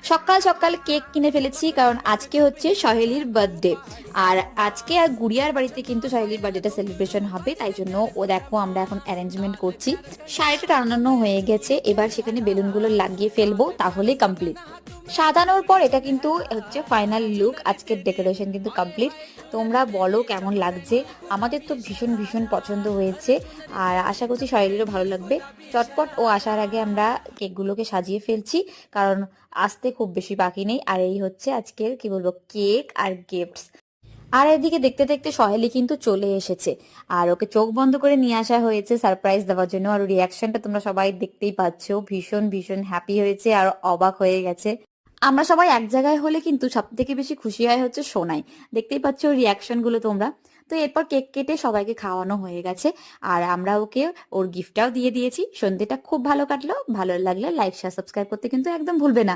সকাল সকাল কেক কিনে ফেলেছি, কারণ আজকে হচ্ছে সহেলির বার্থডে। আর আজকে আর গুড়িয়ার বাড়িতে কিন্তু সহেলির বার্থডেটা সেলিব্রেশন হবে, তাই জন্য ও দেখো আমরা এখন অ্যারেঞ্জমেন্ট করছি। শাড়িটা টানানো হয়ে গেছে, এবার সেখানে বেলুনগুলো লাগিয়ে ফেলবো, তাহলেই কমপ্লিট। সাজানোর পর এটা কিন্তু হচ্ছে ফাইনাল লুক, আজকের ডেকোরেশন কিন্তু কমপ্লিট। তোমরা বলো কেমন লাগছে। আমাদের তো ভীষণ ভীষণ পছন্দ হয়েছে, আর আশা করছি সহেলিরও ভালো লাগবে। চটপট ও আসার আগে আমরা কেকগুলোকে সাজিয়ে ফেলছি, কারণ আসতে খুব বেশি বাকি নেই। আর এই হচ্ছে আজকের কি বলবো কেক আর গিফটস। আর এদিকে দেখতে দেখতে সহেলি কিন্তু চলে এসেছে, আর ওকে চোখ বন্ধ করে নিয়ে আসা হয়েছে সারপ্রাইজ দেওয়ার জন্য। আর রিয়াকশনটা তোমরা সবাই দেখতেই পাচ্ছো, ভীষণ ভীষণ হ্যাপি হয়েছে আর অবাক হয়ে গেছে। আমরা সবাই এক জায়গায় হলে কিন্তু সব থেকে বেশি খুশি হয় হচ্ছে সোনাই। দেখতেই পাচ্ছ রিয়াকশন গুলো তোমরা। তো এরপর কেক কেটে সবাইকে খাওয়ানো হয়ে গেছে, আর আমরা ওকে ওর গিফটটাও দিয়ে দিয়েছি। সন্ধ্যেটা খুব ভালো কাটলো। ভালো লাগলে লাইক শেয়ার সাবস্ক্রাইব করতে কিন্তু একদম ভুলবে না।